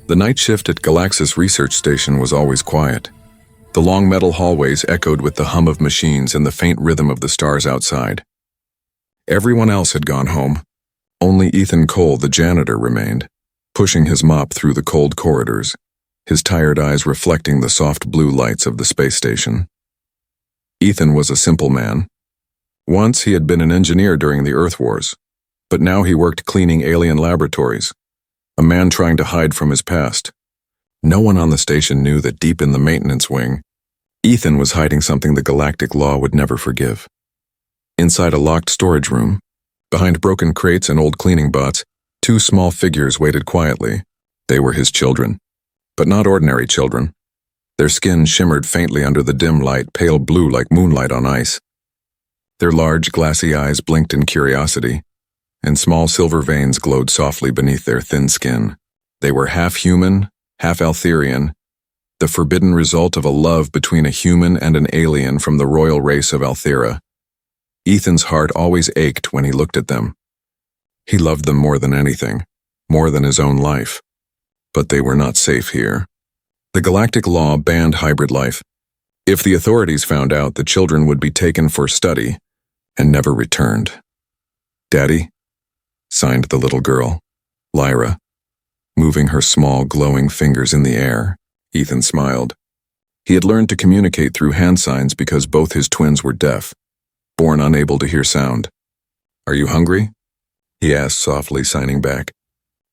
The night shift at Galaxis Research Station was always quiet. The long metal hallways echoed with the hum of machines and the faint rhythm of the stars outside. Everyone else had gone home. Only Ethan Cole, the janitor, remained, pushing his mop through the cold corridors, his tired eyes reflecting the soft blue lights of the space station. Ethan was a simple man. Once he had been an engineer during the Earth Wars, but now he worked cleaning alien laboratories, a man trying to hide from his past. No one on the station knew that deep in the maintenance wing, Ethan was hiding something the galactic law would never forgive. Inside a locked storage room, behind broken crates and old cleaning bots, two small figures waited quietly. They were his children, but not ordinary children. Their skin shimmered faintly under the dim light, pale blue like moonlight on ice. Their large, glassy eyes blinked in curiosity, and small silver veins glowed softly beneath their thin skin. They were half human, half Altherian, the forbidden result of a love between a human and an alien from the royal race of Althera. Ethan's heart always ached when he looked at them. He loved them more than anything, more than his own life. But they were not safe here. The galactic law banned hybrid life. If the authorities found out, the children would be taken for study and never returned. "Daddy," signed the little girl, Lyra. Moving her small, glowing fingers in the air, Ethan smiled. He had learned to communicate through hand signs because both his twins were deaf, born unable to hear sound. "Are you hungry?" he asked softly, signing back.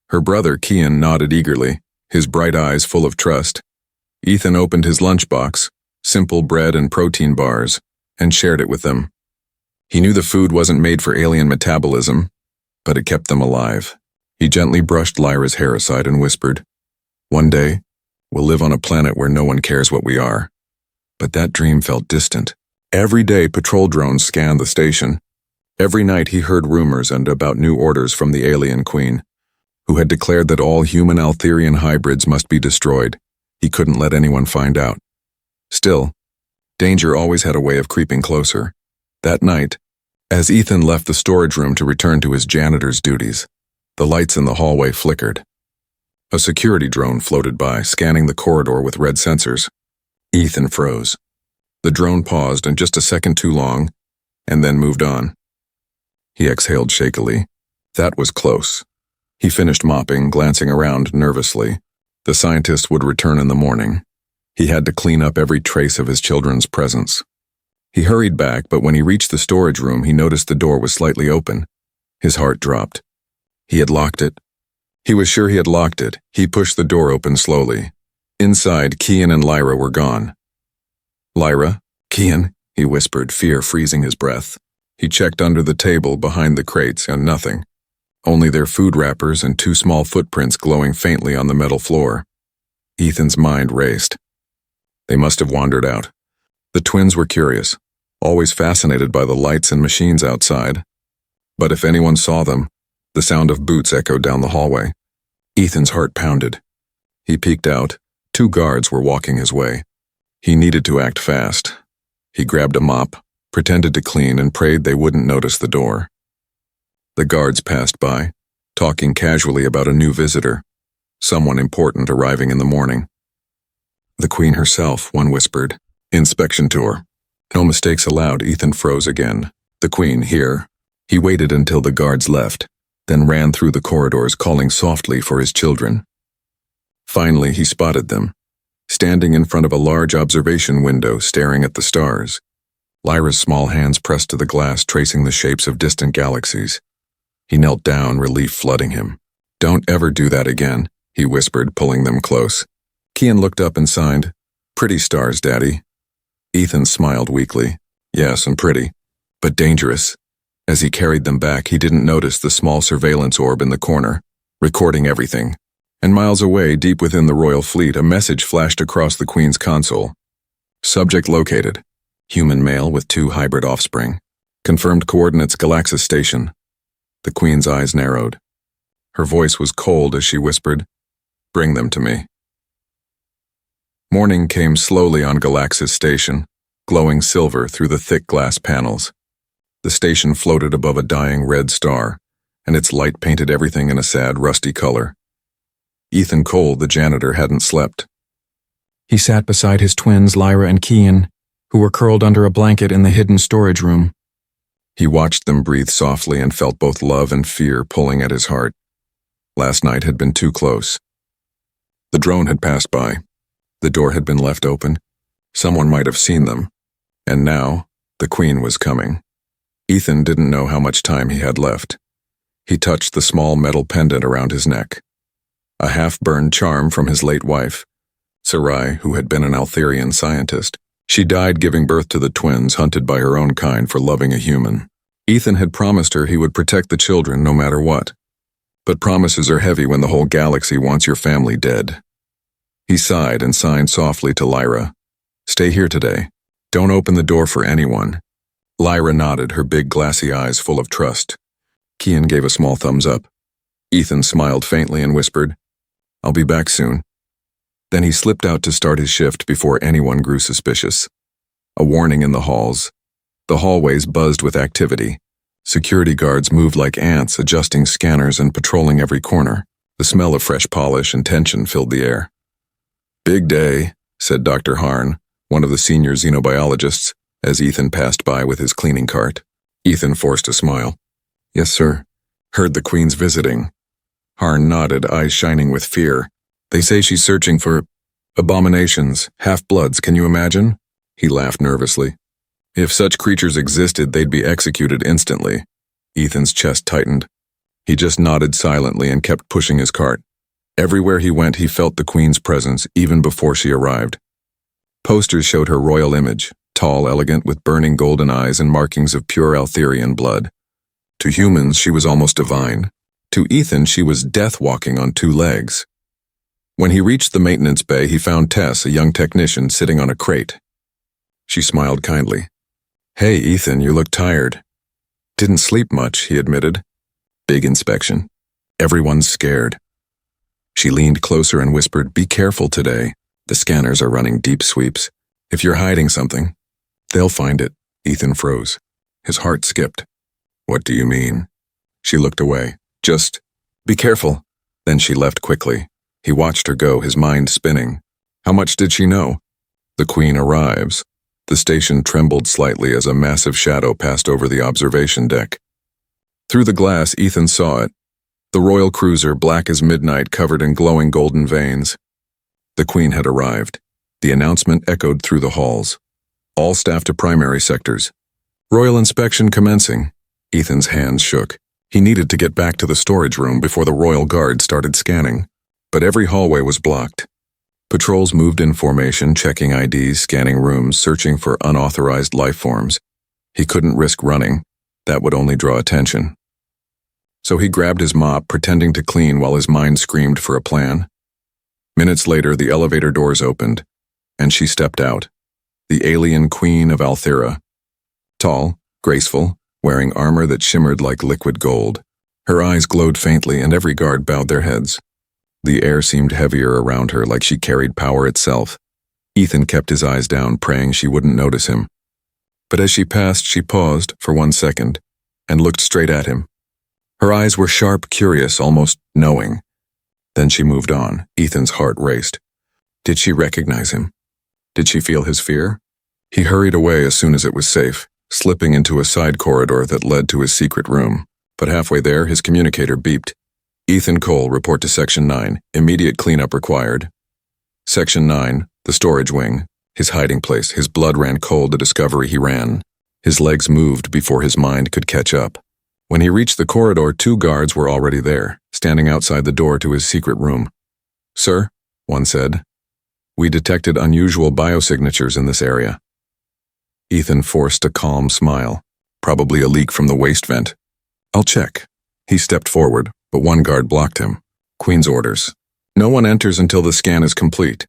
Her brother, Kian, nodded eagerly, his bright eyes full of trust. Ethan opened his lunchbox, simple bread and protein bars, and shared it with them. He knew the food wasn't made for alien metabolism, but it kept them alive. He gently brushed Lyra's hair aside and whispered, "One day, we'll live on a planet where no one cares what we are." But that dream felt distant. Every day patrol drones scanned the station. Every night he heard rumors and about new orders from the alien queen, who had declared that all human Altherian hybrids must be destroyed. He couldn't let anyone find out. Still, danger always had a way of creeping closer. That night, as Ethan left the storage room to return to his janitor's duties, the lights in the hallway flickered. A security drone floated by, scanning the corridor with red sensors. Ethan froze. The drone paused in just a second too long, and then moved on. He exhaled shakily. That was close. He finished mopping, glancing around nervously. The scientist would return in the morning. He had to clean up every trace of his children's presence. He hurried back, but when he reached the storage room, he noticed the door was slightly open. His heart dropped. He had locked it. He was sure he had locked it. He pushed the door open slowly. Inside, Kian and Lyra were gone. "Lyra? Kian?" he whispered, fear freezing his breath. He checked under the table behind the crates, and nothing. Only their food wrappers and two small footprints glowing faintly on the metal floor. Ethan's mind raced. They must have wandered out. The twins were curious, always fascinated by the lights and machines outside. But if anyone saw them, the sound of boots echoed down the hallway. Ethan's heart pounded. He peeked out. Two guards were walking his way. He needed to act fast. He grabbed a mop, pretended to clean, and prayed they wouldn't notice the door. The guards passed by, talking casually about a new visitor, someone important arriving in the morning. "The Queen herself," one whispered. "Inspection tour." "No mistakes allowed." Ethan froze again. "The Queen here." He waited until the guards left, then ran through the corridors calling softly for his children. Finally, he spotted them, standing in front of a large observation window staring at the stars. Lyra's small hands pressed to the glass, tracing the shapes of distant galaxies. He knelt down, relief flooding him. "Don't ever do that again," he whispered, pulling them close. Kian looked up and signed, "Pretty stars, Daddy." Ethan smiled weakly. "Yes, and pretty, but dangerous." As he carried them back, he didn't notice the small surveillance orb in the corner, recording everything. And miles away, deep within the royal fleet, a message flashed across the Queen's console. "Subject located. Human male with 2 hybrid offspring. Confirmed coordinates Galaxis Station." The Queen's eyes narrowed. Her voice was cold as she whispered, "Bring them to me." Morning came slowly on Galaxis Station, glowing silver through the thick glass panels. The station floated above a dying red star, and its light painted everything in a sad, rusty color. Ethan Cole, the janitor, hadn't slept. He sat beside his twins, Lyra and Kian, who were curled under a blanket in the hidden storage room. He watched them breathe softly and felt both love and fear pulling at his heart. Last night had been too close. The drone had passed by. The door had been left open. Someone might have seen them. And now, the Queen was coming. Ethan didn't know how much time he had left. He touched the small metal pendant around his neck. A half-burned charm from his late wife, Sarai, who had been an Altherian scientist. She died giving birth to the twins, hunted by her own kind for loving a human. Ethan had promised her he would protect the children no matter what. But promises are heavy when the whole galaxy wants your family dead. He sighed and signed softly to Lyra. "Stay here today. Don't open the door for anyone." Lyra nodded, her big glassy eyes full of trust. Kian gave a small thumbs up. Ethan smiled faintly and whispered, "I'll be back soon." Then he slipped out to start his shift before anyone grew suspicious. A warning in the halls. The hallways buzzed with activity. Security guards moved like ants, adjusting scanners and patrolling every corner. The smell of fresh polish and tension filled the air. "Big day," said Dr. Harn, one of the senior xenobiologists, as Ethan passed by with his cleaning cart. Ethan forced a smile. "Yes, sir. Heard the Queen's visiting." Harn nodded, eyes shining with fear. "They say she's searching for abominations, half-bloods, can you imagine?" He laughed nervously. "If such creatures existed, they'd be executed instantly." Ethan's chest tightened. He just nodded silently and kept pushing his cart. Everywhere he went, he felt the Queen's presence, even before she arrived. Posters showed her royal image, tall, elegant, with burning golden eyes and markings of pure Altherian blood. To humans, she was almost divine. To Ethan, she was death walking on two legs. When he reached the maintenance bay, he found Tess, a young technician, sitting on a crate. She smiled kindly. "Hey, Ethan, you look tired." "Didn't sleep much," he admitted. Big inspection. Everyone's scared. She leaned closer and whispered, "Be careful today. The scanners are running deep sweeps. If you're hiding something, they'll find it." Ethan froze. His heart skipped. "What do you mean?" She looked away. "Just, be careful." Then she left quickly. He watched her go, his mind spinning. How much did she know? The Queen arrives. The station trembled slightly as a massive shadow passed over the observation deck. Through the glass, Ethan saw it. The royal cruiser, black as midnight, covered in glowing golden veins. The Queen had arrived. The announcement echoed through the halls. All staff to primary sectors. Royal inspection commencing. Ethan's hands shook. He needed to get back to the storage room before the royal guard started scanning. But every hallway was blocked. Patrols moved in formation, checking IDs, scanning rooms, searching for unauthorized life forms. He couldn't risk running. That would only draw attention. So he grabbed his mop, pretending to clean while his mind screamed for a plan. Minutes later, the elevator doors opened, and she stepped out. The alien Queen of Althera. Tall, graceful, wearing armor that shimmered like liquid gold. Her eyes glowed faintly, and every guard bowed their heads. The air seemed heavier around her, like she carried power itself. Ethan kept his eyes down, praying she wouldn't notice him. But as she passed, she paused for 1 second and looked straight at him. Her eyes were sharp, curious, almost knowing. Then she moved on. Ethan's heart raced. Did she recognize him? Did she feel his fear? He hurried away as soon as it was safe, slipping into a side corridor that led to his secret room. But halfway there, his communicator beeped. "Ethan Cole, report to Section 9. Immediate cleanup required." Section 9, the storage wing. His hiding place. His blood ran cold the discovery he ran. His legs moved before his mind could catch up. When he reached the corridor, 2 guards were already there, standing outside the door to his secret room. "Sir," one said, "we detected unusual biosignatures in this area." Ethan forced a calm smile. Probably a leak from the waste vent. "I'll check." He stepped forward, but one guard blocked him. "Queen's orders. No one enters until the scan is complete."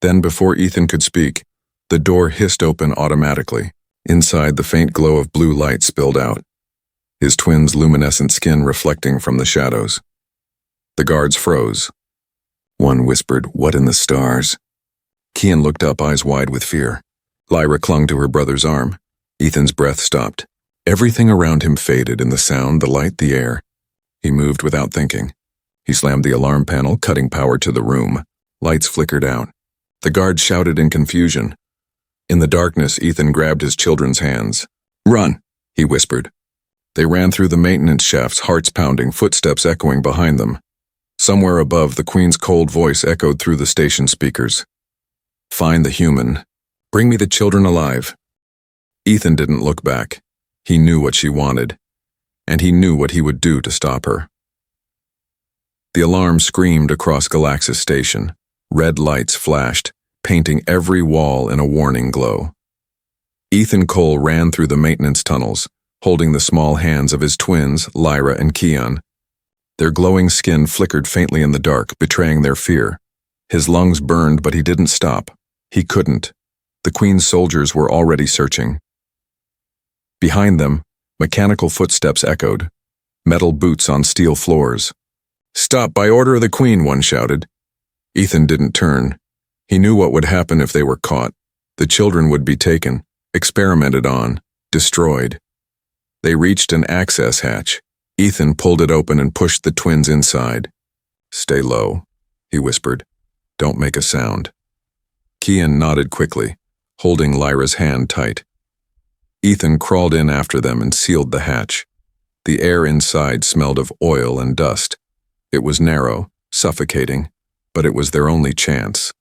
Then, before Ethan could speak, the door hissed open automatically. Inside, the faint glow of blue light spilled out, his twin's luminescent skin reflecting from the shadows. The guards froze. One whispered, "What in the stars?" Kian looked up, eyes wide with fear. Lyra clung to her brother's arm. Ethan's breath stopped. Everything around him faded in the sound, the light, the air. He moved without thinking. He slammed the alarm panel, cutting power to the room. Lights flickered out. The guards shouted in confusion. In the darkness, Ethan grabbed his children's hands. "Run," he whispered. They ran through the maintenance shafts, hearts pounding, footsteps echoing behind them. Somewhere above, the Queen's cold voice echoed through the station speakers. "Find the human. Bring me the children alive." Ethan didn't look back. He knew what she wanted, and he knew what he would do to stop her. The alarm screamed across Galaxis Station. Red lights flashed, painting every wall in a warning glow. Ethan Cole ran through the maintenance tunnels, holding the small hands of his twins, Lyra and Keon. Their glowing skin flickered faintly in the dark, betraying their fear. His lungs burned, but he didn't stop. He couldn't. The Queen's soldiers were already searching. Behind them, mechanical footsteps echoed, metal boots on steel floors. "Stop by order of the Queen," one shouted. Ethan didn't turn. He knew what would happen if they were caught. The children would be taken, experimented on, destroyed. They reached an access hatch. Ethan pulled it open and pushed the twins inside. "Stay low," he whispered. "Don't make a sound." Keon nodded quickly, holding Lyra's hand tight. Ethan crawled in after them and sealed the hatch. The air inside smelled of oil and dust. It was narrow, suffocating, but it was their only chance.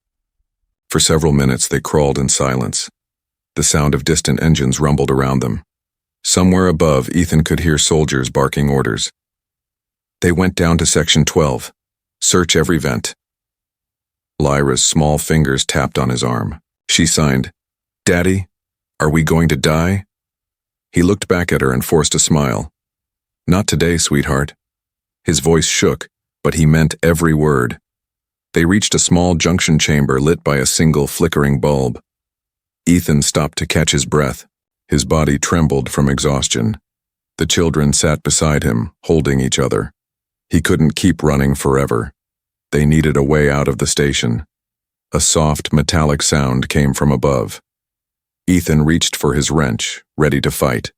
For several minutes they crawled in silence. The sound of distant engines rumbled around them. Somewhere above, Ethan could hear soldiers barking orders. They went down to Section 12. "Search every vent." Lyra's small fingers tapped on his arm. She signed, "Daddy, are we going to die?" He looked back at her and forced a smile. "Not today, sweetheart." His voice shook, but he meant every word. They reached a small junction chamber lit by a single flickering bulb. Ethan stopped to catch his breath. His body trembled from exhaustion. The children sat beside him, holding each other. He couldn't keep running forever. They needed a way out of the station. A soft, metallic sound came from above. Ethan reached for his wrench, ready to fight.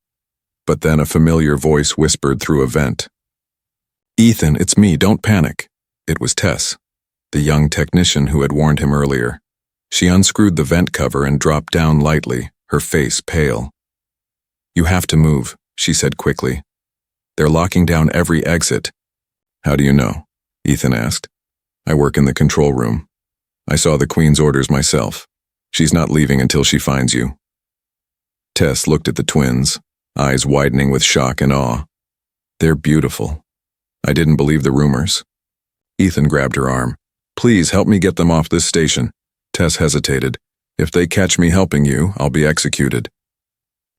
But then a familiar voice whispered through a vent. "Ethan, it's me, don't panic." It was Tess, the young technician who had warned him earlier. She unscrewed the vent cover and dropped down lightly, her face pale. "You have to move," she said quickly. "They're locking down every exit." "How do you know?" Ethan asked. "I work in the control room. I saw the Queen's orders myself. She's not leaving until she finds you." Tess looked at the twins, eyes widening with shock and awe. "They're beautiful. I didn't believe the rumors." Ethan grabbed her arm. "Please help me get them off this station." Tess hesitated. "If they catch me helping you, I'll be executed."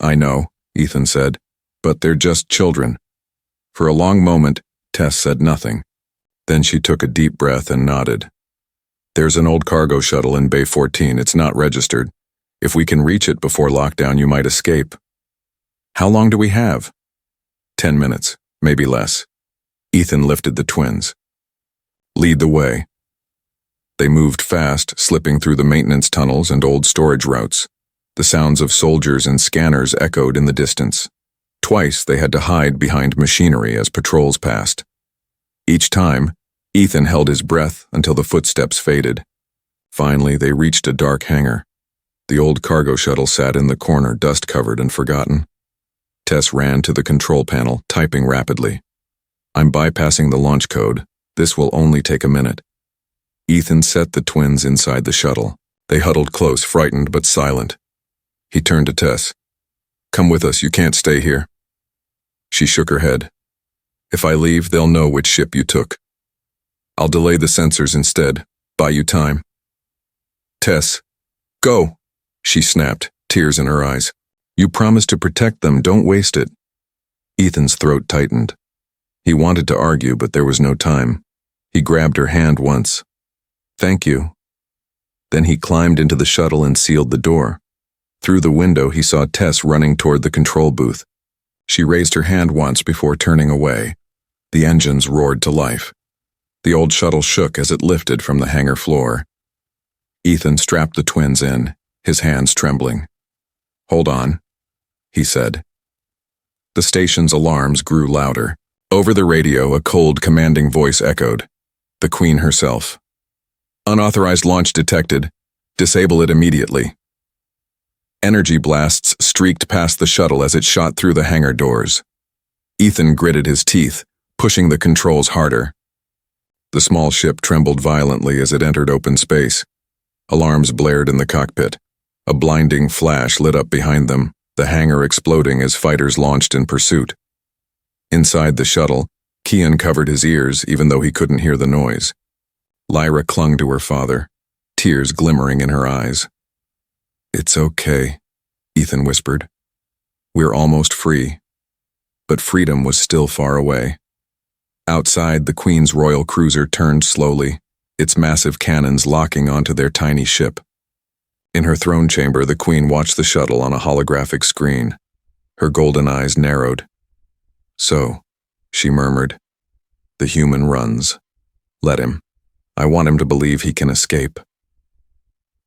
"I know," Ethan said, "but they're just children." For a long moment, Tess said nothing. Then she took a deep breath and nodded. "There's an old cargo shuttle in Bay 14. It's not registered. If we can reach it before lockdown, you might escape." "How long do we have?" 10 minutes, maybe less. Ethan lifted the twins. "Lead the way." They moved fast, slipping through the maintenance tunnels and old storage routes. The sounds of soldiers and scanners echoed in the distance. Twice they had to hide behind machinery as patrols passed. Each time, Ethan held his breath until the footsteps faded. Finally, they reached a dark hangar. The old cargo shuttle sat in the corner, dust-covered and forgotten. Tess ran to the control panel, typing rapidly. "I'm bypassing the launch code. This will only take a minute." Ethan set the twins inside the shuttle. They huddled close, frightened but silent. He turned to Tess. "Come with us, you can't stay here." She shook her head. "If I leave, they'll know which ship you took. I'll delay the sensors instead, buy you time." "Tess, go," she snapped, tears in her eyes. "You promised to protect them, don't waste it." Ethan's throat tightened. He wanted to argue, but there was no time. He grabbed her hand once. "Thank you." Then he climbed into the shuttle and sealed the door. Through the window, he saw Tess running toward the control booth. She raised her hand once before turning away. The engines roared to life. The old shuttle shook as it lifted from the hangar floor. Ethan strapped the twins in, his hands trembling. "Hold on," he said. The station's alarms grew louder. Over the radio, a cold, commanding voice echoed. The Queen herself. Unauthorized launch detected. Disable it immediately. Energy blasts streaked past the shuttle as it shot through the hangar doors. Ethan gritted his teeth, pushing the controls harder. The small ship trembled violently as it entered open space. Alarms blared in the cockpit. A blinding flash lit up behind them, the hangar exploding as fighters launched in pursuit. Inside the shuttle, Kian covered his ears even though he couldn't hear the noise. Lyra clung to her father, tears glimmering in her eyes. "It's okay," Ethan whispered. "We're almost free." But freedom was still far away. Outside, the Queen's royal cruiser turned slowly, its massive cannons locking onto their tiny ship. In her throne chamber, the Queen watched the shuttle on a holographic screen. Her golden eyes narrowed. "So," she murmured, "the human runs. Let him. I want him to believe he can escape."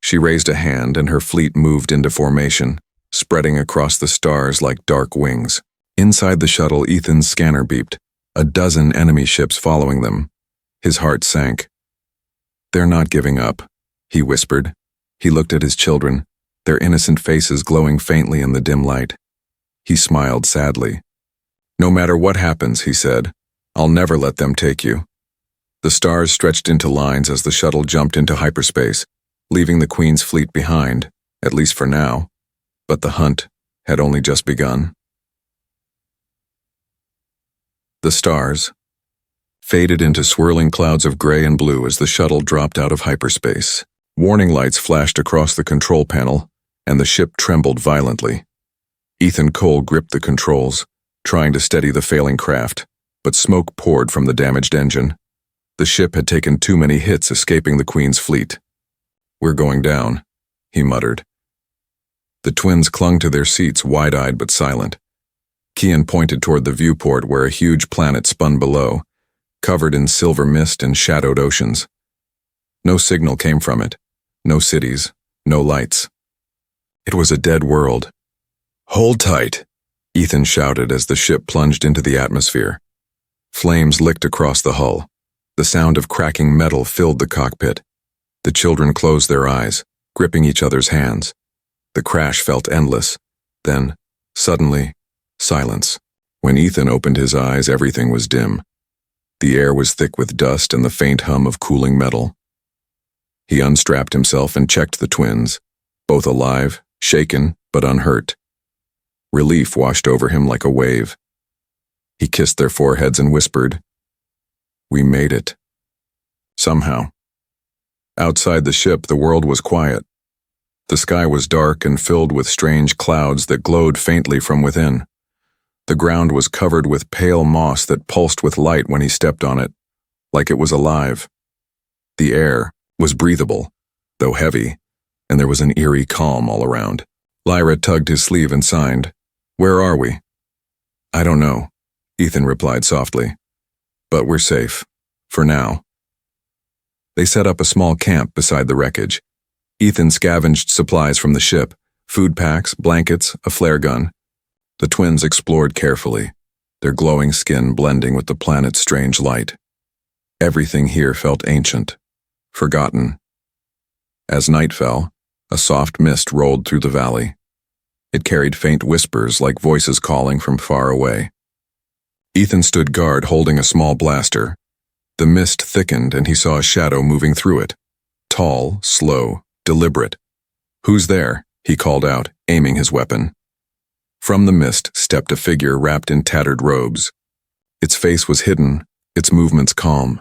She raised a hand and her fleet moved into formation, spreading across the stars like dark wings. Inside the shuttle, Ethan's scanner beeped, a dozen enemy ships following them. His heart sank. "They're not giving up," he whispered. He looked at his children, their innocent faces glowing faintly in the dim light. He smiled sadly. "No matter what happens," he said, "I'll never let them take you." The stars stretched into lines as the shuttle jumped into hyperspace, leaving the Queen's fleet behind, at least for now. But the hunt had only just begun. The stars faded into swirling clouds of gray and blue as the shuttle dropped out of hyperspace. Warning lights flashed across the control panel, and the ship trembled violently. Ethan Cole gripped the controls, trying to steady the failing craft, but smoke poured from the damaged engine. The ship had taken too many hits escaping the Queen's fleet. "We're going down," he muttered. The twins clung to their seats, wide-eyed but silent. Kian pointed toward the viewport where a huge planet spun below, covered in silver mist and shadowed oceans. No signal came from it. No cities, no lights. It was a dead world. "Hold tight," Ethan shouted as the ship plunged into the atmosphere. Flames licked across the hull. The sound of cracking metal filled the cockpit. The children closed their eyes, gripping each other's hands. The crash felt endless. Then, suddenly, silence. When Ethan opened his eyes, everything was dim. The air was thick with dust and the faint hum of cooling metal. He unstrapped himself and checked the twins, both alive, shaken, but unhurt. Relief washed over him like a wave. He kissed their foreheads and whispered, "We made it." Somehow. Outside the ship, the world was quiet. The sky was dark and filled with strange clouds that glowed faintly from within. The ground was covered with pale moss that pulsed with light when he stepped on it, like it was alive. The air was breathable, though heavy, and there was an eerie calm all around. Lyra tugged his sleeve and signed, "Where are we?" "I don't know," Ethan replied softly. "But we're safe. For now." They set up a small camp beside the wreckage. Ethan scavenged supplies from the ship, food packs, blankets, a flare gun. The twins explored carefully, their glowing skin blending with the planet's strange light. Everything here felt ancient, forgotten. As night fell, a soft mist rolled through the valley. It carried faint whispers like voices calling from far away. Ethan stood guard holding a small blaster. The mist thickened and he saw a shadow moving through it. Tall, slow, deliberate. "Who's there?" he called out, aiming his weapon. From the mist stepped a figure wrapped in tattered robes. Its face was hidden, its movements calm.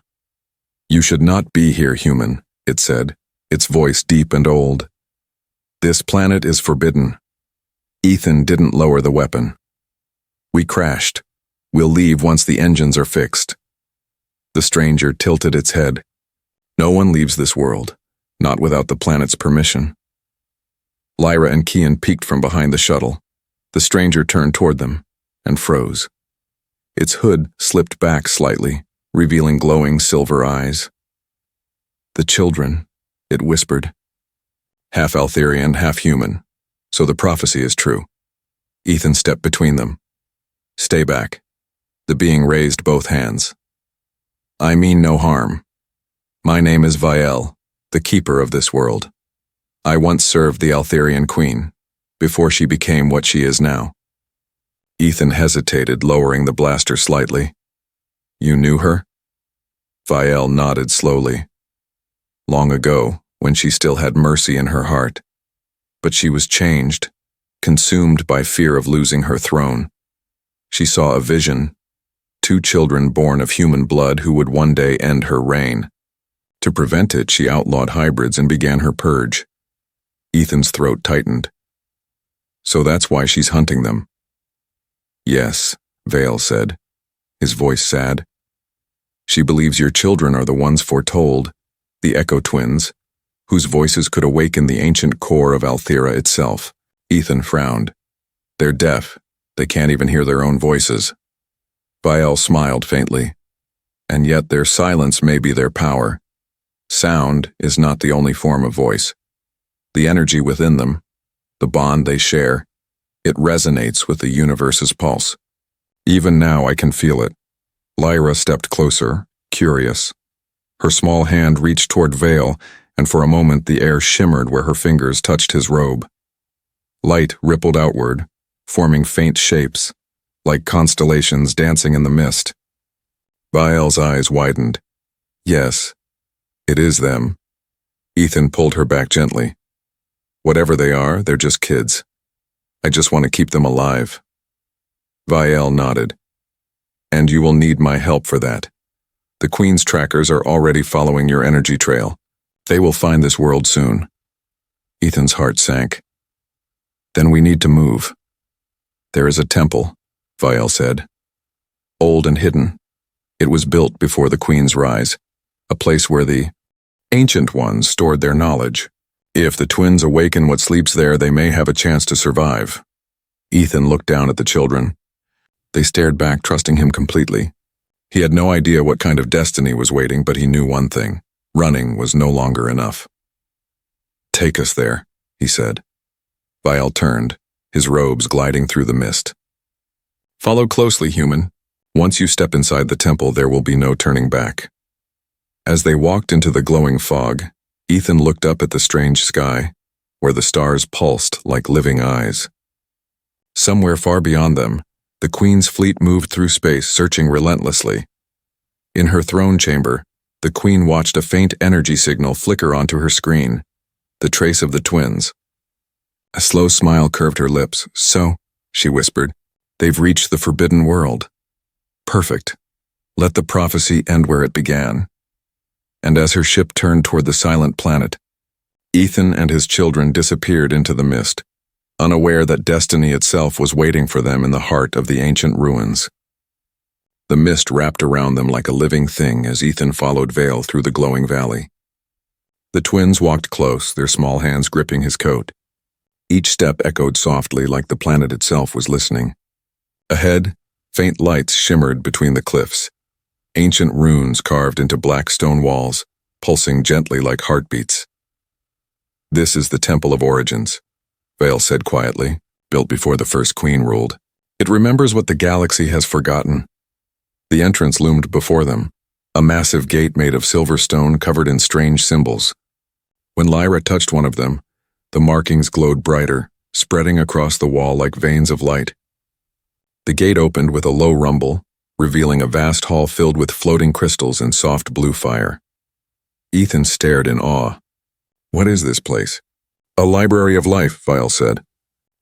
"You should not be here, human," it said, its voice deep and old. "This planet is forbidden." Ethan didn't lower the weapon. "We crashed. We'll leave once the engines are fixed." The stranger tilted its head. "No one leaves this world, not without the planet's permission." Lyra and Kian peeked from behind the shuttle. The stranger turned toward them and froze. Its hood slipped back slightly, revealing glowing silver eyes. "The children," it whispered. "Half Altherian, half human, so the prophecy is true." Ethan stepped between them. "Stay back." The being raised both hands. "I mean no harm. My name is Viel, the keeper of this world. I once served the Altherian queen, before she became what she is now. Ethan hesitated, lowering the blaster slightly. You knew her? Viel nodded slowly. Long ago, when she still had mercy in her heart. But she was changed, consumed by fear of losing her throne. She saw a vision, 2 children born of human blood who would one day end her reign. To prevent it, she outlawed hybrids and began her purge. Ethan's throat tightened. So that's why she's hunting them. Yes, Vale said, his voice sad. She believes your children are the ones foretold, the Echo Twins, whose voices could awaken the ancient core of Althera itself. Ethan frowned. They're deaf. They can't even hear their own voices. Viel smiled faintly. And yet their silence may be their power. Sound is not the only form of voice. The energy within them, the bond they share, it resonates with the universe's pulse. Even now I can feel it. Lyra stepped closer, curious. Her small hand reached toward Vale, and for a moment the air shimmered where her fingers touched his robe. Light rippled outward, forming faint shapes, like constellations dancing in the mist. Viel's eyes widened. Yes, it is them. Ethan pulled her back gently. Whatever they are, they're just kids. I just want to keep them alive. Viel nodded. And you will need my help for that. The Queen's trackers are already following your energy trail. They will find this world soon. Ethan's heart sank. Then we need to move. There is a temple, Viel said. Old and hidden. It was built before the Queen's rise, a place where the ancient ones stored their knowledge. If the twins awaken what sleeps there, they may have a chance to survive. Ethan looked down at the children. They stared back, trusting him completely. He had no idea what kind of destiny was waiting, but he knew one thing. Running was no longer enough. Take us there, he said. Viel turned, his robes gliding through the mist. Follow closely, human. Once you step inside the temple, there will be no turning back. As they walked into the glowing fog, Ethan looked up at the strange sky, where the stars pulsed like living eyes. Somewhere far beyond them, the Queen's fleet moved through space, searching relentlessly. In her throne chamber, the Queen watched a faint energy signal flicker onto her screen, the trace of the twins. A slow smile curved her lips. So, she whispered, they've reached the forbidden world. Perfect. Let the prophecy end where it began. And as her ship turned toward the silent planet, Ethan and his children disappeared into the mist, unaware that destiny itself was waiting for them in the heart of the ancient ruins. The mist wrapped around them like a living thing as Ethan followed Vale through the glowing valley. The twins walked close, their small hands gripping his coat. Each step echoed softly like the planet itself was listening. Ahead, faint lights shimmered between the cliffs, ancient runes carved into black stone walls, pulsing gently like heartbeats. This is the Temple of Origins, Vale said quietly, built before the first queen ruled. It remembers what the galaxy has forgotten. The entrance loomed before them, a massive gate made of silver stone covered in strange symbols. When Lyra touched one of them, the markings glowed brighter, spreading across the wall like veins of light. The gate opened with a low rumble, revealing a vast hall filled with floating crystals and soft blue fire. Ethan stared in awe. What is this place? A library of life, Viel said.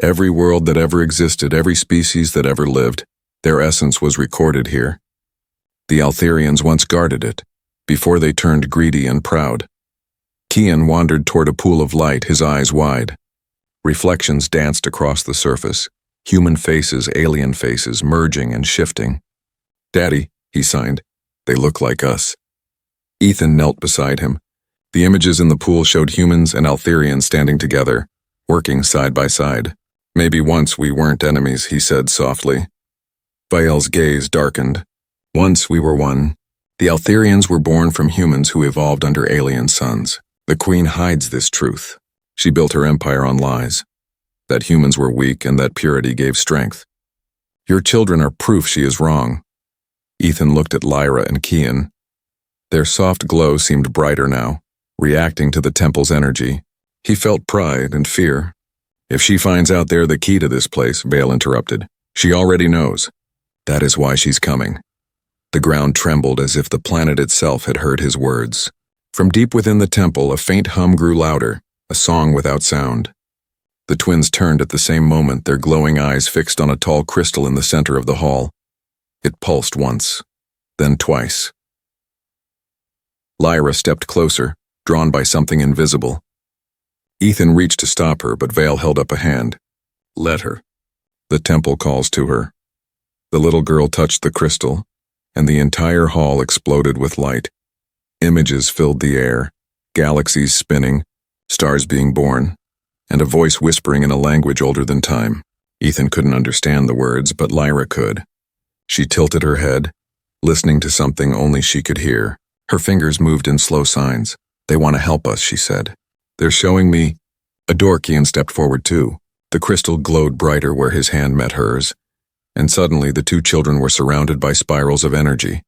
Every world that ever existed, every species that ever lived, their essence was recorded here. The Altherians once guarded it, before they turned greedy and proud. Kian wandered toward a pool of light, his eyes wide. Reflections danced across the surface, human faces, alien faces, merging and shifting. Daddy, he signed, they look like us. Ethan knelt beside him. The images in the pool showed humans and Altherians standing together, working side by side. Maybe once we weren't enemies, he said softly. Viel's gaze darkened. Once we were one. The Altherians were born from humans who evolved under alien suns. The Queen hides this truth. She built her empire on lies. That humans were weak and that purity gave strength. Your children are proof she is wrong. Ethan looked at Lyra and Kian. Their soft glow seemed brighter now, reacting to the temple's energy. He felt pride and fear. If she finds out they're the key to this place, Vale interrupted, she already knows. That is why she's coming. The ground trembled as if the planet itself had heard his words. From deep within the temple, a faint hum grew louder, a song without sound. The twins turned at the same moment, their glowing eyes fixed on a tall crystal in the center of the hall. It pulsed once, then twice. Lyra stepped closer, drawn by something invisible. Ethan reached to stop her, but Vale held up a hand. Let her. The temple calls to her. The little girl touched the crystal, and the entire hall exploded with light. Images filled the air, galaxies spinning, stars being born, and a voice whispering in a language older than time. Ethan couldn't understand the words, but Lyra could. She tilted her head, listening to something only she could hear. Her fingers moved in slow signs. They want to help us, she said. They're showing me. Adorkian stepped forward too. The crystal glowed brighter where his hand met hers, and suddenly the two children were surrounded by spirals of energy,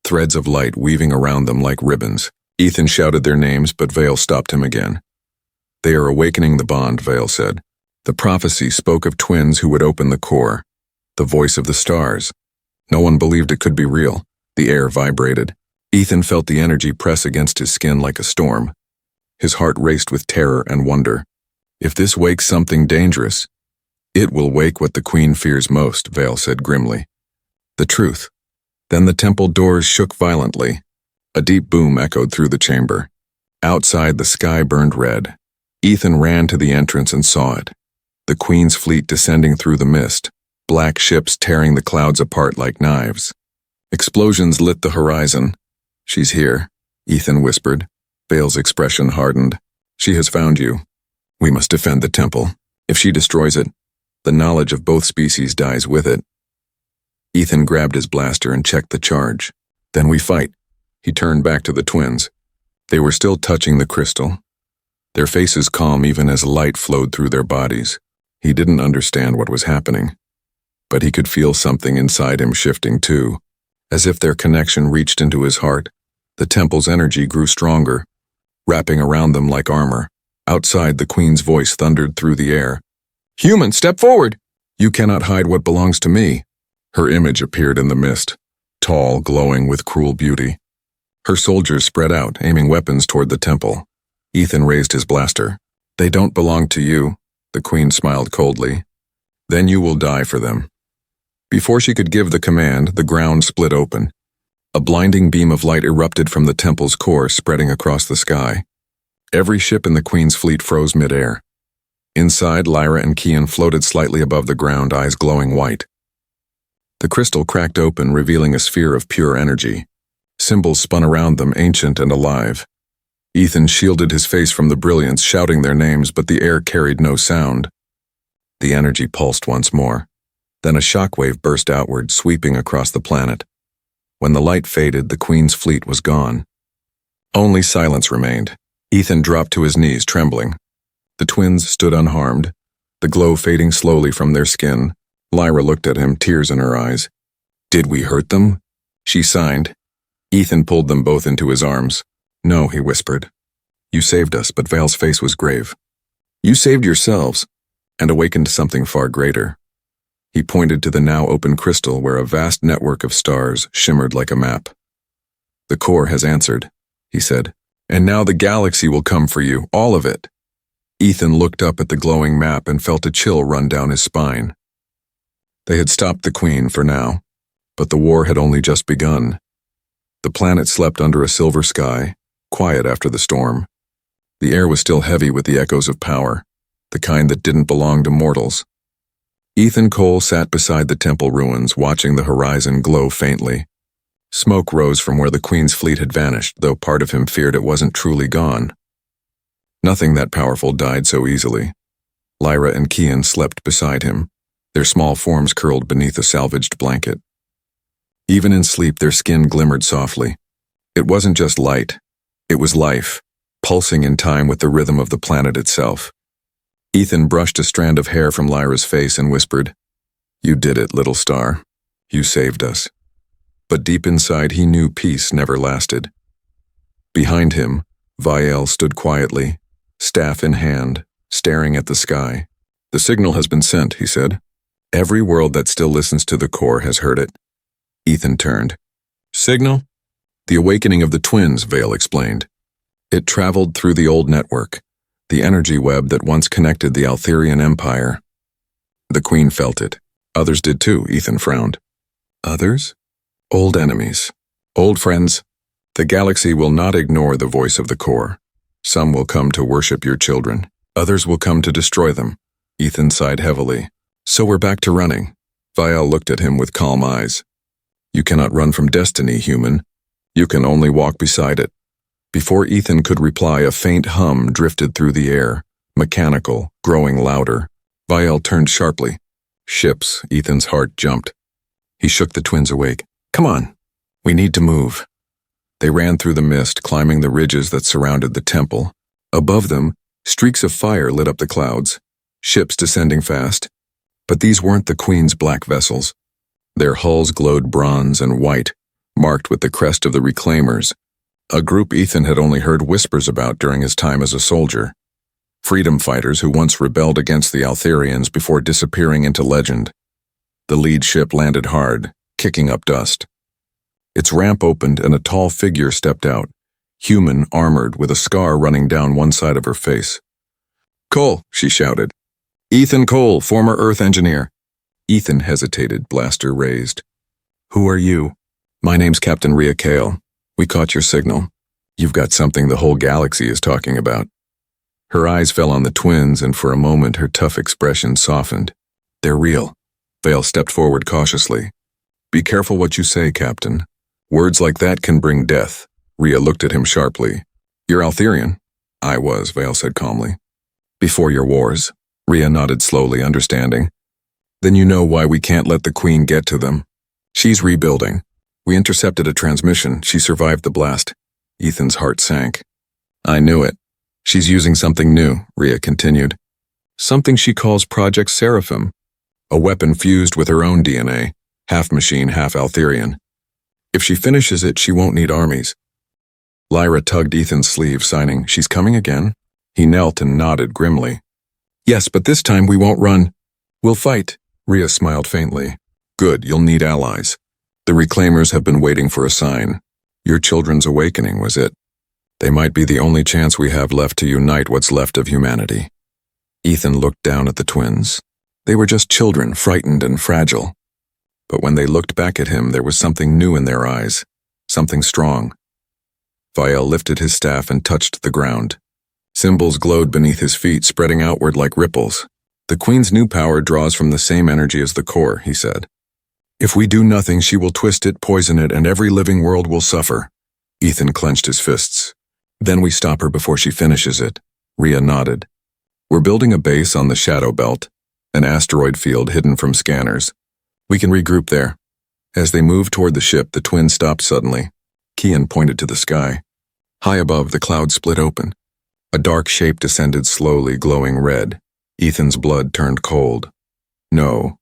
threads of light weaving around them like ribbons. Ethan shouted their names, but Vale stopped him again. They are awakening the bond, Vale said. The prophecy spoke of twins who would open the core, the voice of the stars. No one believed it could be real. The air vibrated. Ethan felt the energy press against his skin like a storm. His heart raced with terror and wonder. If this wakes something dangerous, it will wake what the Queen fears most, Vale said grimly. The truth. Then the temple doors shook violently. A deep boom echoed through the chamber. Outside, the sky burned red. Ethan ran to the entrance and saw it. The Queen's fleet descending through the mist, black ships tearing the clouds apart like knives. Explosions lit the horizon. She's here, Ethan whispered. Vale's expression hardened. She has found you. We must defend the temple. If she destroys it, the knowledge of both species dies with it. Ethan grabbed his blaster and checked the charge. Then we fight. He turned back to the twins. They were still touching the crystal, their faces calm even as light flowed through their bodies. He didn't understand what was happening, but he could feel something inside him shifting too, as if their connection reached into his heart. The temple's energy grew stronger, wrapping around them like armor. Outside, the Queen's voice thundered through the air. Human, step forward! You cannot hide what belongs to me. Her image appeared in the mist, tall, glowing with cruel beauty. Her soldiers spread out, aiming weapons toward the temple. Ethan raised his blaster. They don't belong to you, the Queen smiled coldly. Then you will die for them. Before she could give the command, the ground split open. A blinding beam of light erupted from the temple's core, spreading across the sky. Every ship in the Queen's fleet froze midair. Inside, Lyra and Kian floated slightly above the ground, eyes glowing white. The crystal cracked open, revealing a sphere of pure energy. Symbols spun around them, ancient and alive. Ethan shielded his face from the brilliance, shouting their names, but the air carried no sound. The energy pulsed once more. Then a shockwave burst outward, sweeping across the planet. When the light faded, the Queen's fleet was gone. Only silence remained. Ethan dropped to his knees, trembling. The twins stood unharmed, the glow fading slowly from their skin. Lyra looked at him, tears in her eyes. Did we hurt them? She signed. Ethan pulled them both into his arms. No, he whispered. You saved us, but Vale's face was grave. You saved yourselves, and awakened something far greater. He pointed to the now open crystal where a vast network of stars shimmered like a map. The core has answered, he said, and now the galaxy will come for you, all of it. Ethan looked up at the glowing map and felt a chill run down his spine. They had stopped the Queen for now, but the war had only just begun. The planet slept under a silver sky, quiet after the storm. The air was still heavy with the echoes of power, the kind that didn't belong to mortals. Ethan Cole sat beside the temple ruins, watching the horizon glow faintly. Smoke rose from where the Queen's fleet had vanished, though part of him feared it wasn't truly gone. Nothing that powerful died so easily. Lyra and Kian slept beside him, their small forms curled beneath a salvaged blanket. Even in sleep, their skin glimmered softly. It wasn't just light. It was life, pulsing in time with the rhythm of the planet itself. Ethan brushed a strand of hair from Lyra's face and whispered, You did it, little star. You saved us. But deep inside, he knew peace never lasted. Behind him, Vial stood quietly, staff in hand, staring at the sky. "The signal has been sent," he said. "Every world that still listens to the core has heard it." Ethan turned. "Signal?" "The awakening of the twins," Vale explained. "It traveled through the old network, the energy web that once connected the Altherian Empire." The Queen felt it. Others did too, Ethan frowned. Others? Old enemies. Old friends. The galaxy will not ignore the voice of the core. Some will come to worship your children. Others will come to destroy them. Ethan sighed heavily. "So we're back to running." Vial looked at him with calm eyes. "You cannot run from destiny, human. You can only walk beside it." Before Ethan could reply, a faint hum drifted through the air, mechanical, growing louder. Vial turned sharply. Ships. Ethan's heart jumped. He shook the twins awake. "Come on. We need to move." They ran through the mist, climbing the ridges that surrounded the temple. Above them, streaks of fire lit up the clouds, ships descending fast. But these weren't the Queen's black vessels. Their hulls glowed bronze and white, marked with the crest of the Reclaimers, a group Ethan had only heard whispers about during his time as a soldier. Freedom fighters who once rebelled against the Altherians before disappearing into legend. The lead ship landed hard, kicking up dust. Its ramp opened and a tall figure stepped out, human, armored, with a scar running down one side of her face. "Cole," she shouted. "Ethan Cole, former Earth engineer." Ethan hesitated, blaster raised. "Who are you?" "My name's Captain Rhea Kale. We caught your signal. You've got something the whole galaxy is talking about." Her eyes fell on the twins, and for a moment her tough expression softened. "They're real." Vale stepped forward cautiously. "Be careful what you say, Captain. Words like that can bring death." Rhea looked at him sharply. "You're Altherian?" "I was," Vale said calmly. "Before your wars?" Rhea nodded slowly, understanding. "Then you know why we can't let the Queen get to them. She's rebuilding. We intercepted a transmission. She survived the blast." Ethan's heart sank. "I knew it. She's using something new," Rhea continued. "Something she calls Project Seraphim. A weapon fused with her own DNA, half machine, half Altherian. If she finishes it, she won't need armies." Lyra tugged Ethan's sleeve, signing, "She's coming again?" He knelt and nodded grimly. "Yes, but this time we won't run. We'll fight." Rhea smiled faintly. "Good, you'll need allies. The Reclaimers have been waiting for a sign. Your children's awakening was it. They might be the only chance we have left to unite what's left of humanity." Ethan looked down at the twins. They were just children, frightened and fragile. But when they looked back at him, there was something new in their eyes, something strong. Vial lifted his staff and touched the ground. Symbols glowed beneath his feet, spreading outward like ripples. "The Queen's new power draws from the same energy as the core," he said. "If we do nothing, she will twist it, poison it, and every living world will suffer." Ethan clenched his fists. "Then we stop her before she finishes it." Rhea nodded. "We're building a base on the Shadow Belt, an asteroid field hidden from scanners. We can regroup there." As they moved toward the ship, the twins stopped suddenly. Kian pointed to the sky. High above, the clouds split open. A dark shape descended slowly, glowing red. Ethan's blood turned cold. "No.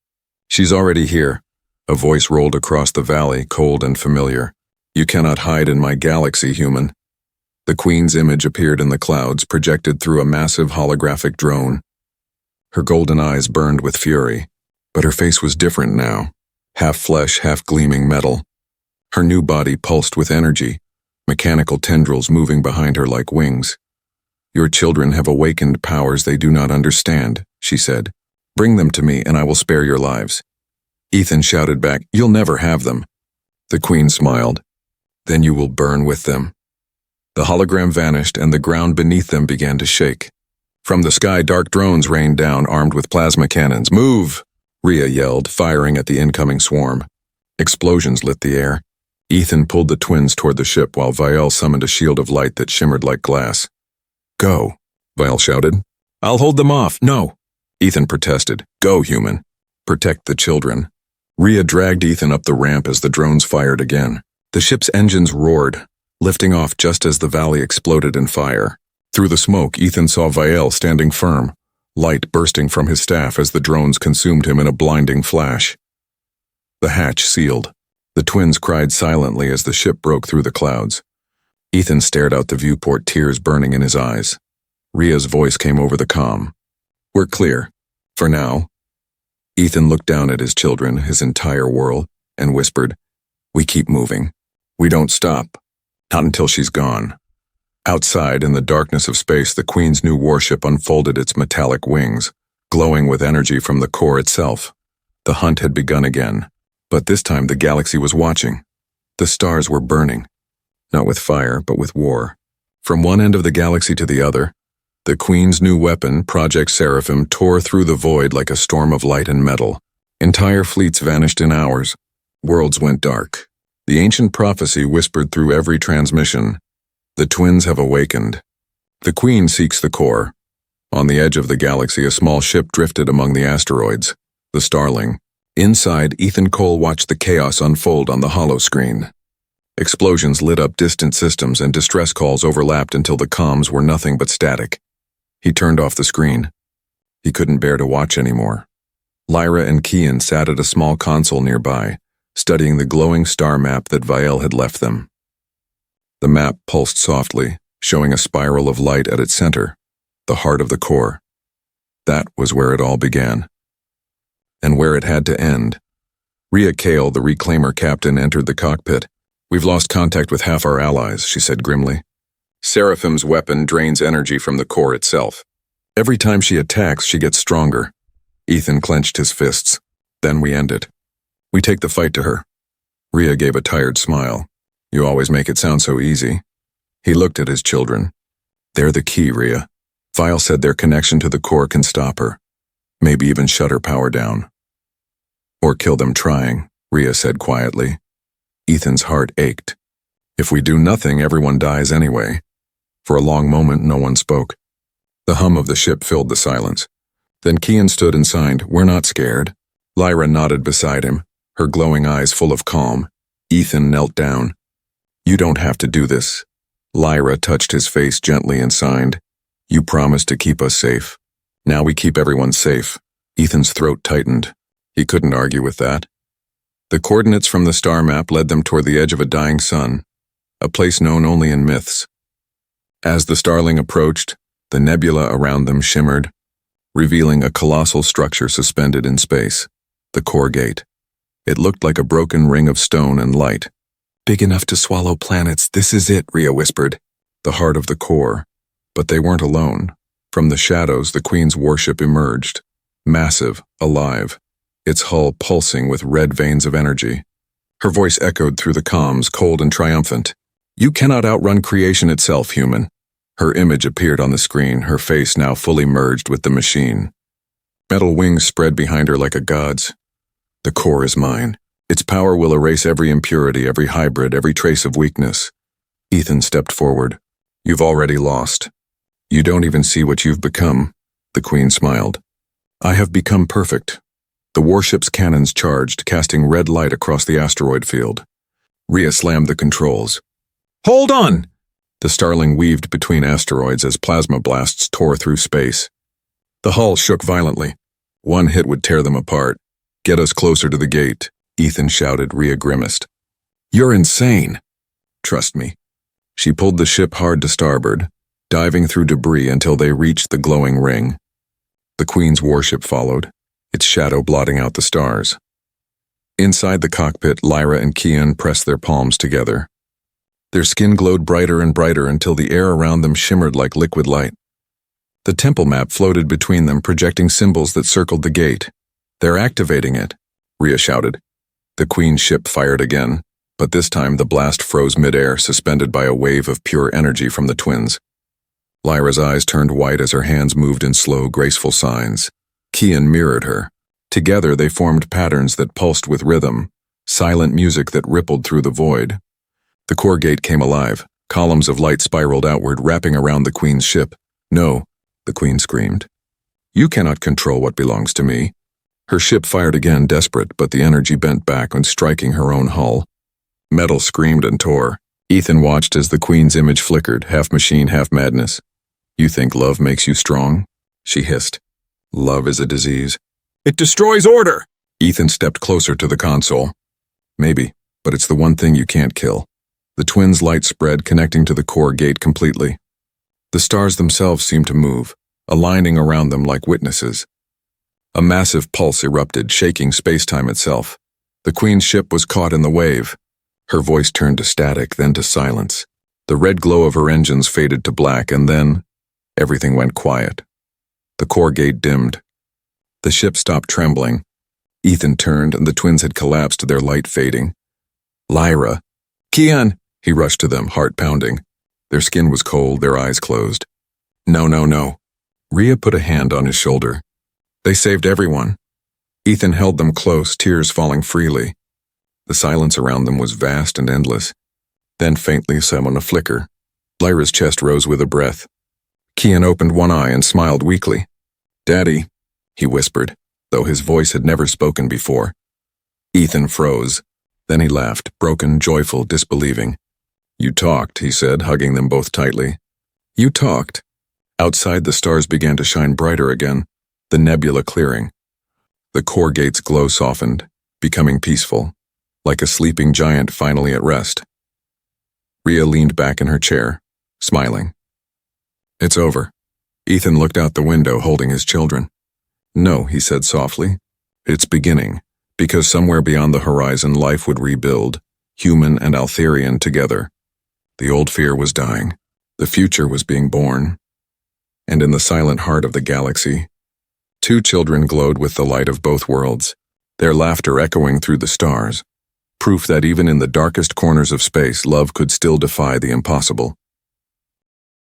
She's already here." A voice rolled across the valley, cold and familiar. "You cannot hide in my galaxy, human." The Queen's image appeared in the clouds, projected through a massive holographic drone. Her golden eyes burned with fury, but her face was different now, half flesh, half gleaming metal. Her new body pulsed with energy, mechanical tendrils moving behind her like wings. "Your children have awakened powers they do not understand," she said. "Bring them to me and I will spare your lives." Ethan shouted back, "You'll never have them." The Queen smiled. "Then you will burn with them." The hologram vanished and the ground beneath them began to shake. From the sky, dark drones rained down, armed with plasma cannons. "Move!" Rhea yelled, firing at the incoming swarm. Explosions lit the air. Ethan pulled the twins toward the ship while Vial summoned a shield of light that shimmered like glass. "Go," Vial shouted. "I'll hold them off." "No," Ethan protested. "Go, human. Protect the children." Rhea dragged Ethan up the ramp as the drones fired again. The ship's engines roared, lifting off just as the valley exploded in fire. Through the smoke, Ethan saw Vial standing firm, light bursting from his staff as the drones consumed him in a blinding flash. The hatch sealed. The twins cried silently as the ship broke through the clouds. Ethan stared out the viewport, tears burning in his eyes. Ria's voice came over the comm. "We're clear. For now." Ethan looked down at his children, his entire world, and whispered, "We keep moving. We don't stop. Not until she's gone." Outside, in the darkness of space, the Queen's new warship unfolded its metallic wings, glowing with energy from the core itself. The hunt had begun again, but this time the galaxy was watching. The stars were burning, not with fire, but with war. From one end of the galaxy to the other, the Queen's new weapon, Project Seraphim, tore through the void like a storm of light and metal. Entire fleets vanished in hours. Worlds went dark. The ancient prophecy whispered through every transmission. The twins have awakened. The Queen seeks the core. On the edge of the galaxy, a small ship drifted among the asteroids, the Starling. Inside, Ethan Cole watched the chaos unfold on the holoscreen. Explosions lit up distant systems and distress calls overlapped until the comms were nothing but static. He turned off the screen. He couldn't bear to watch anymore. Lyra and Kian sat at a small console nearby, studying the glowing star map that Vael had left them. The map pulsed softly, showing a spiral of light at its center, the heart of the core. That was where it all began. And where it had to end. Ria Kale, the reclaimer captain, entered the cockpit. "We've lost contact with half our allies," she said grimly. "Seraphim's weapon drains energy from the core itself. Every time she attacks, she gets stronger." Ethan clenched his fists. "Then we end it. We take the fight to her." Ria gave a tired smile. "You always make it sound so easy." He looked at his children. "They're the key, Ria. Vael said their connection to the core can stop her. Maybe even shut her power down. Or kill them trying," Ria said quietly. Ethan's heart ached. "If we do nothing, everyone dies anyway." For a long moment, no one spoke. The hum of the ship filled the silence. Then Kian stood and signed, "We're not scared." Lyra nodded beside him, her glowing eyes full of calm. Ethan knelt down. "You don't have to do this." Lyra touched his face gently and signed, "You promised to keep us safe. Now we keep everyone safe." Ethan's throat tightened. He couldn't argue with that. The coordinates from the star map led them toward the edge of a dying sun, a place known only in myths. As the Starling approached, the nebula around them shimmered, revealing a colossal structure suspended in space, the core gate. It looked like a broken ring of stone and light. "Big enough to swallow planets, this is it," Ria whispered. The heart of the core. But they weren't alone. From the shadows, the Queen's warship emerged, massive, alive, its hull pulsing with red veins of energy. Her voice echoed through the comms, cold and triumphant. "You cannot outrun creation itself, human." Her image appeared on the screen, her face now fully merged with the machine. Metal wings spread behind her like a god's. "The core is mine. Its power will erase every impurity, every hybrid, every trace of weakness." Ethan stepped forward. "You've already lost. You don't even see what you've become." The Queen smiled. "I have become perfect." The warship's cannons charged, casting red light across the asteroid field. Ria slammed the controls. "Hold on!" The Starling weaved between asteroids as plasma blasts tore through space. The hull shook violently. One hit would tear them apart. "Get us closer to the gate," Ethan shouted. Ria grimaced. "You're insane." "Trust me." She pulled the ship hard to starboard, diving through debris until they reached the glowing ring. The Queen's warship followed, its shadow blotting out the stars. Inside the cockpit, Lyra and Kian pressed their palms together. Their skin glowed brighter and brighter until the air around them shimmered like liquid light. The temple map floated between them, projecting symbols that circled the gate. "They're activating it," Ria shouted. The Queen's ship fired again, but this time the blast froze midair, suspended by a wave of pure energy from the twins. Lyra's eyes turned white as her hands moved in slow, graceful signs. Kian mirrored her. Together they formed patterns that pulsed with rhythm, silent music that rippled through the void. The core gate came alive. Columns of light spiraled outward, wrapping around the Queen's ship. "No," the Queen screamed. "You cannot control what belongs to me." Her ship fired again, desperate, but the energy bent back and striking her own hull. Metal screamed and tore. Ethan watched as the Queen's image flickered, half machine, half madness. "You think love makes you strong?" she hissed. "Love is a disease. It destroys order!" Ethan stepped closer to the console. "Maybe, but it's the one thing you can't kill." The twins' light spread, connecting to the core gate completely. The stars themselves seemed to move, aligning around them like witnesses. A massive pulse erupted, shaking space-time itself. The Queen's ship was caught in the wave. Her voice turned to static, then to silence. The red glow of her engines faded to black, and then everything went quiet. The core gate dimmed. The ship stopped trembling. Ethan turned, and the twins had collapsed, their light fading. Lyra! Kian! He rushed to them, heart pounding. Their skin was cold, their eyes closed. No, no, no. Rhea put a hand on his shoulder. They saved everyone. Ethan held them close, tears falling freely. The silence around them was vast and endless. Then faintly, someone a flicker. Lyra's chest rose with a breath. Kian opened one eye and smiled weakly. Daddy, he whispered, though his voice had never spoken before. Ethan froze. Then he laughed, broken, joyful, disbelieving. You talked, he said, hugging them both tightly. You talked. Outside, the stars began to shine brighter again, the nebula clearing. The core gate's glow softened, becoming peaceful, like a sleeping giant finally at rest. Rhea leaned back in her chair, smiling. It's over. Ethan looked out the window, holding his children. No, he said softly. It's beginning, because somewhere beyond the horizon life would rebuild, human and Altherian together. The old fear was dying. The future was being born. And in the silent heart of the galaxy, two children glowed with the light of both worlds, their laughter echoing through the stars, proof that even in the darkest corners of space, love could still defy the impossible.